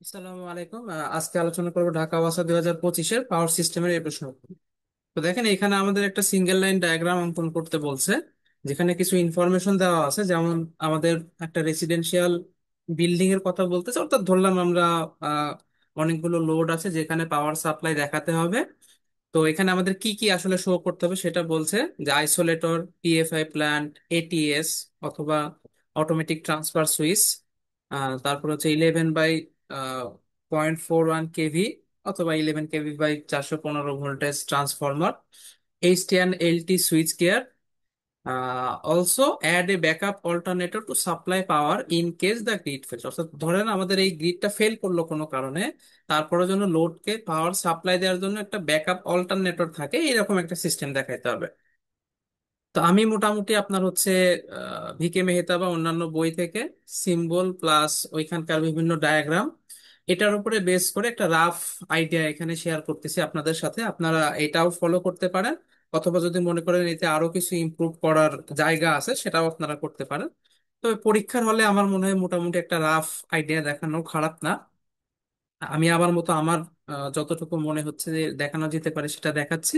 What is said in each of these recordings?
আসসালামু আলাইকুম। আজকে আলোচনা করবো ঢাকা ওয়াসা 2025-এর পাওয়ার সিস্টেমের এই প্রশ্ন। তো দেখেন, এখানে আমাদের একটা সিঙ্গেল লাইন ডায়াগ্রাম অঙ্কন করতে বলছে, যেখানে কিছু ইনফরমেশন দেওয়া আছে। যেমন আমাদের একটা রেসিডেন্সিয়াল বিল্ডিং এর কথা বলতেছে, অর্থাৎ ধরলাম আমরা আহ, অনেকগুলো লোড আছে যেখানে পাওয়ার সাপ্লাই দেখাতে হবে। তো এখানে আমাদের কি কি আসলে শো করতে হবে সেটা বলছে, যে আইসোলেটর, পিএফআই প্ল্যান্ট, এটিএস অথবা অটোমেটিক ট্রান্সফার সুইচ, তারপর হচ্ছে 11/0.41 কেভি অথবা 11 কেভি/415 voltage transformer, HT LT switch gear, also add a backup alternator to supply power in case the grid fail. অর্থাৎ ধরেন আমাদের এই গ্রিডটা ফেল করলো কোনো কারণে, তারপরে জন্য লোডকে পাওয়ার সাপ্লাই দেওয়ার জন্য একটা ব্যাকআপ অল্টারনেটর থাকে, এরকম একটা সিস্টেম দেখাইতে হবে। তো আমি মোটামুটি আপনার হচ্ছে ভিকে মেহতা বা অন্যান্য বই থেকে সিম্বল প্লাস ওইখানকার বিভিন্ন ডায়াগ্রাম, এটার উপরে বেস করে একটা রাফ আইডিয়া এখানে শেয়ার করতেছি আপনাদের সাথে। আপনারা এটাও ফলো করতে পারেন, অথবা যদি মনে করেন এতে আরো কিছু ইমপ্রুভ করার জায়গা আছে সেটাও আপনারা করতে পারেন। তবে পরীক্ষার হলে আমার মনে হয় মোটামুটি একটা রাফ আইডিয়া দেখানো খারাপ না। আমি আমার মতো আমার যতটুকু মনে হচ্ছে যে দেখানো যেতে পারে সেটা দেখাচ্ছি।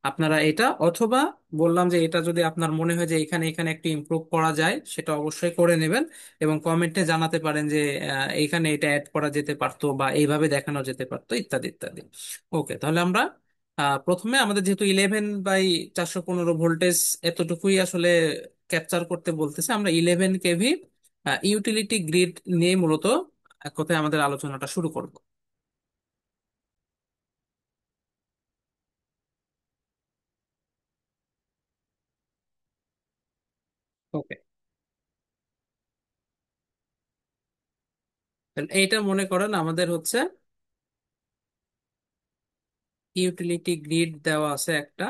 আপনারা এটা, অথবা বললাম যে এটা যদি আপনার মনে হয় যে এখানে এখানে একটু ইমপ্রুভ করা যায়, সেটা অবশ্যই করে নেবেন এবং কমেন্টে জানাতে পারেন যে এইখানে এটা অ্যাড করা যেতে পারতো বা এইভাবে দেখানো যেতে পারতো, ইত্যাদি ইত্যাদি। ওকে, তাহলে আমরা প্রথমে আমাদের যেহেতু 11/415 ভোল্টেজ এতটুকুই আসলে ক্যাপচার করতে বলতেছে, আমরা 11 কেভি ইউটিলিটি গ্রিড নিয়ে মূলত এক কথায় আমাদের আলোচনাটা শুরু করব। ওকে, এইটা মনে করেন আমাদের হচ্ছে ইউটিলিটি গ্রিড দেওয়া আছে একটা,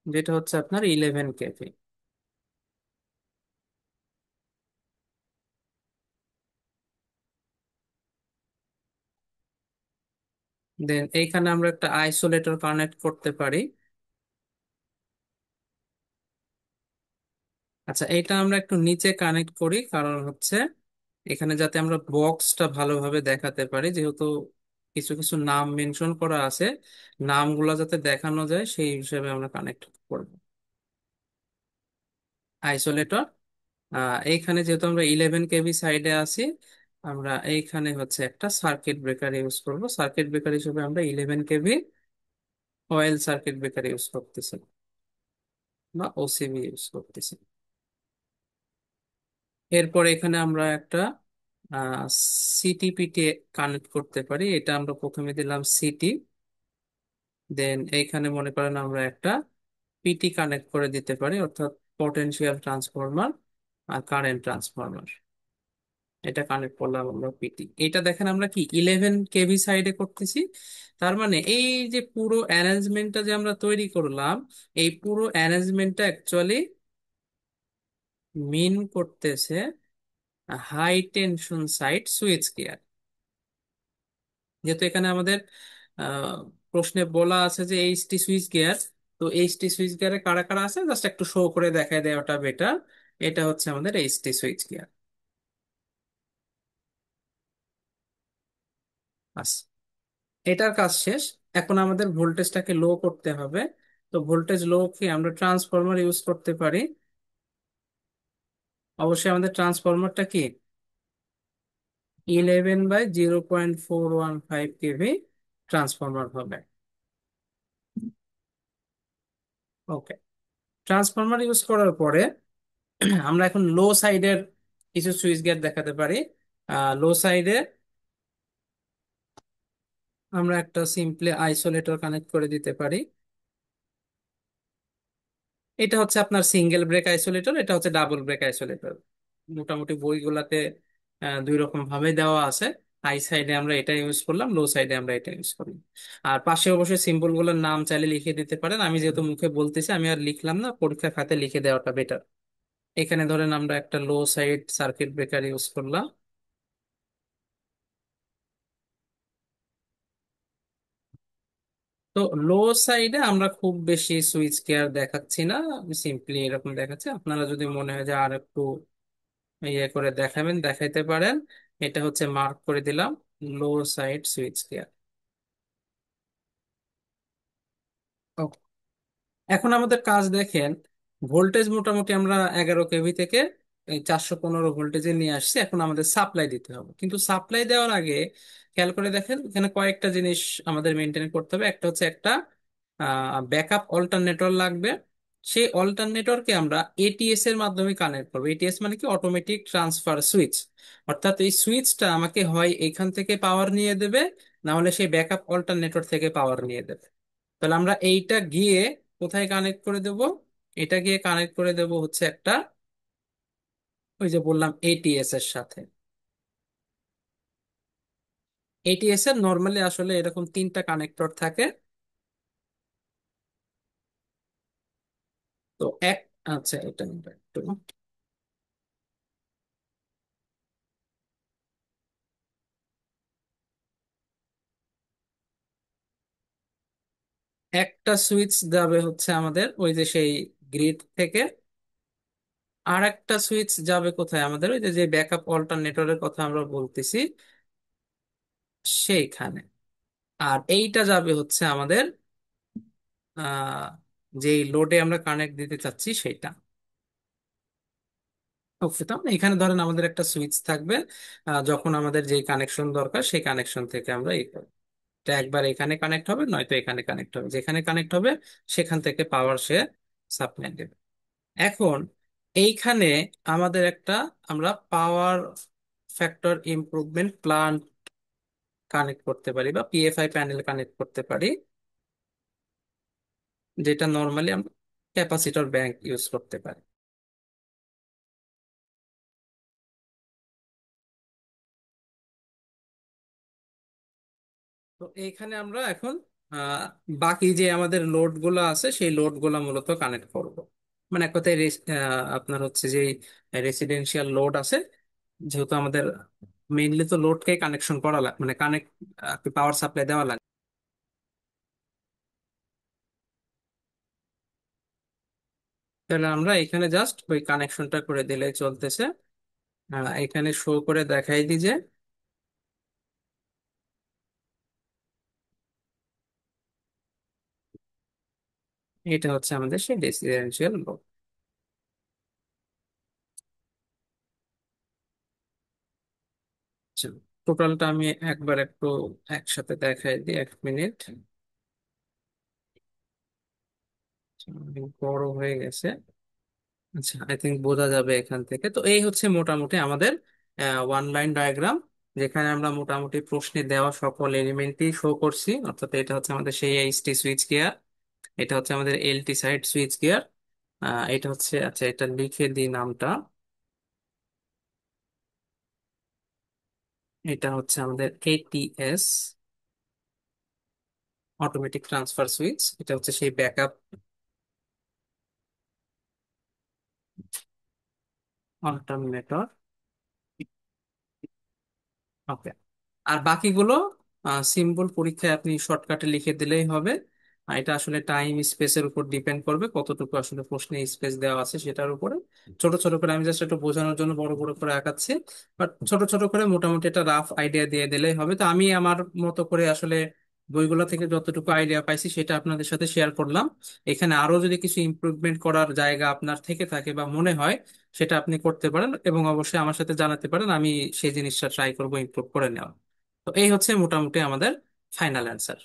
যেটা হচ্ছে আপনার 11 কেভি। দেন এইখানে আমরা একটা আইসোলেটর কানেক্ট করতে পারি। আচ্ছা, এটা আমরা একটু নিচে কানেক্ট করি, কারণ হচ্ছে এখানে যাতে আমরা বক্সটা ভালোভাবে দেখাতে পারি, যেহেতু কিছু কিছু নাম মেনশন করা আছে, নামগুলো যাতে দেখানো যায় সেই হিসেবে আমরা কানেক্ট করব আইসোলেটর। এইখানে যেহেতু আমরা 11 কেভি সাইডে আছি, আমরা এইখানে হচ্ছে একটা সার্কিট ব্রেকার ইউজ করব। সার্কিট ব্রেকার হিসেবে আমরা 11 KV oil circuit breaker use করতেছি বা ওসিবি ইউজ করতেছি। এরপর এখানে আমরা একটা সিটিপিটি কানেক্ট করতে পারি। এটা আমরা প্রথমে দিলাম সিটি, দেন এইখানে মনে করেন আমরা একটা পিটি কানেক্ট করে দিতে পারি, অর্থাৎ পটেনশিয়াল ট্রান্সফরমার আর কারেন্ট ট্রান্সফরমার। এটা কানেক্ট করলাম আমরা পিটি। এটা দেখেন আমরা কি 11 কেভি সাইডে করতেছি। তার মানে এই যে পুরো অ্যারেঞ্জমেন্টটা যে আমরা তৈরি করলাম, এই পুরো অ্যারেঞ্জমেন্টটা অ্যাকচুয়ালি মিন করতেছে high tension side switchgear. যেহেতু এখানে আমাদের আহ, প্রশ্নে বলা আছে যে এইচটি সুইচ গিয়ার, তো এইচটি সুইচ গিয়ারে কারা কারা আছে জাস্ট একটু শো করে দেখায় দেওয়াটা বেটার। এটা হচ্ছে আমাদের এইচটি সুইচ গিয়ার। বাস, এটার কাজ শেষ। এখন আমাদের ভোল্টেজটাকে লো করতে হবে। তো ভোল্টেজ লো কি আমরা ট্রান্সফরমার ইউজ করতে পারি। অবশ্যই আমাদের ট্রান্সফরমারটা কি 11/0.415 কেভি ট্রান্সফরমার হবে। ওকে, ট্রান্সফরমার ইউজ করার পরে আমরা এখন লো সাইডের কিছু সুইচ গেট দেখাতে পারি। লো সাইডে আমরা একটা সিম্পলি আইসোলেটর কানেক্ট করে দিতে পারি। এটা হচ্ছে আপনার সিঙ্গেল ব্রেক আইসোলেটর, এটা হচ্ছে ডাবল ব্রেক আইসোলেটর। মোটামুটি বইগুলাতে দুই রকম ভাবে দেওয়া আছে। হাই সাইডে আমরা এটা ইউজ করলাম, লো সাইডে আমরা এটা ইউজ করলাম। আর পাশে অবশ্যই সিম্বল গুলোর নাম চাইলে লিখে দিতে পারেন। আমি যেহেতু মুখে বলতেছি, আমি আর লিখলাম না, পরীক্ষা খাতে লিখে দেওয়াটা বেটার। এখানে ধরেন আমরা একটা লো সাইড সার্কিট ব্রেকার ইউজ করলাম। তো লো সাইডে আমরা খুব বেশি সুইচ কেয়ার দেখাচ্ছি না, সিম্পলি এরকম দেখাচ্ছি। আপনারা যদি মনে হয় যে আর একটু ইয়ে করে দেখাবেন, দেখাইতে পারেন। এটা হচ্ছে মার্ক করে দিলাম, লো সাইড সুইচ কেয়ার। এখন আমাদের কাজ দেখেন, ভোল্টেজ মোটামুটি আমরা 11 কেভি থেকে এই 415 ভোল্টেজে নিয়ে আসছি। এখন আমাদের সাপ্লাই দিতে হবে, কিন্তু সাপ্লাই দেওয়ার আগে খেয়াল করে দেখেন এখানে কয়েকটা জিনিস আমাদের মেনটেন করতে হবে। একটা হচ্ছে একটা ব্যাকআপ অল্টারনেটর লাগবে। সেই অল্টারনেটরকে আমরা এটিএস এর মাধ্যমে কানেক্ট করবো। এটিএস মানে কি, অটোমেটিক ট্রান্সফার সুইচ। অর্থাৎ এই সুইচটা আমাকে হয় এখান থেকে পাওয়ার নিয়ে দেবে, না হলে সেই ব্যাকআপ অল্টারনেটর থেকে পাওয়ার নিয়ে দেবে। তাহলে আমরা এইটা গিয়ে কোথায় কানেক্ট করে দেব? এটা গিয়ে কানেক্ট করে দেব হচ্ছে একটা, ওই যে বললাম, এটিএস এর সাথে। এটিএস এর নর্মালি আসলে এরকম তিনটা কানেক্টর থাকে। তো আচ্ছা, এটা নিবো একটু। একটা সুইচ যাবে হচ্ছে আমাদের ওই যে সেই গ্রিড থেকে, আর একটা সুইচ যাবে কোথায় আমাদের, ওই যে যে ব্যাকআপ অল্টারনেটরের কথা আমরা বলতেছি সেইখানে। আর এইটা যাবে হচ্ছে আমাদের আহ যে লোডে আমরা কানেক্ট দিতে চাচ্ছি সেটা। ওকে, তো এখানে ধরেন আমাদের একটা সুইচ থাকবে, যখন আমাদের যে কানেকশন দরকার সেই কানেকশন থেকে আমরা এই করব। এটা একবার এখানে কানেক্ট হবে, নয়তো এখানে কানেক্ট হবে, যেখানে কানেক্ট হবে সেখান থেকে পাওয়ার সে সাপ্লাই দেবে। এখন এইখানে আমাদের একটা, আমরা power factor improvement plan connect করতে পারি, বা পিএফআই প্যানেল কানেক্ট করতে পারি, যেটা নর্মালি আমরা ক্যাপাসিটর ব্যাংক ইউজ করতে পারি। তো এইখানে আমরা এখন আহ, বাকি যে আমাদের লোড গুলো আছে সেই লোড গুলো মূলত কানেক্ট করব। মানে এক কথায় আপনার হচ্ছে যে রেসিডেন্সিয়াল লোড আছে, যেহেতু আমাদের মেইনলি তো লোডকে কানেকশন করা লাগে, মানে কানেক্ট পাওয়ার সাপ্লাই দেওয়া লাগে। তাহলে আমরা এখানে জাস্ট ওই কানেকশনটা করে দিলেই চলতেছে। এখানে শো করে দেখাই দিই যে এটা হচ্ছে আমাদের সেই রেসিডেন্সিয়াল লোড। টোটালটা আমি একবার একটু একসাথে দেখাই দিই, 1 মিনিট। অনেক বড় হয়ে গেছে। আচ্ছা, আই থিঙ্ক বোঝা যাবে এখান থেকে। তো এই হচ্ছে মোটামুটি আমাদের ওয়ান লাইন ডায়াগ্রাম, যেখানে আমরা মোটামুটি প্রশ্নে দেওয়া সকল এলিমেন্টই শো করছি। অর্থাৎ এটা হচ্ছে আমাদের সেই এইচটি সুইচ গিয়ার, এটা হচ্ছে আমাদের এলটি সাইড সুইচ গিয়ার, এটা হচ্ছে, আচ্ছা এটা লিখে দিই নামটা, এটা হচ্ছে আমাদের এটিএস, অটোমেটিক ট্রান্সফার সুইচ। এটা হচ্ছে সেই ব্যাকআপ অল্টারনেটর। ওকে। আর বাকিগুলো সিম্বল পরীক্ষায় আপনি শর্টকাটে লিখে দিলেই হবে। এটা আসলে টাইম স্পেসের উপর ডিপেন্ড করবে, কতটুকু আসলে প্রশ্নে স্পেস দেওয়া আছে সেটার উপরে। ছোট ছোট করে আমি জাস্ট একটু বোঝানোর জন্য বড় বড় করে আঁকাচ্ছি, বাট ছোট ছোট করে মোটামুটি একটা রাফ আইডিয়া দিয়ে দিলেই হবে। তো আমি আমার মতো করে আসলে বইগুলো থেকে যতটুকু আইডিয়া পাইছি সেটা আপনাদের সাথে শেয়ার করলাম। এখানে আরো যদি কিছু ইমপ্রুভমেন্ট করার জায়গা আপনার থেকে থাকে বা মনে হয়, সেটা আপনি করতে পারেন, এবং অবশ্যই আমার সাথে জানাতে পারেন। আমি সেই জিনিসটা ট্রাই করবো ইমপ্রুভ করে নেওয়া। তো এই হচ্ছে মোটামুটি আমাদের ফাইনাল অ্যান্সার।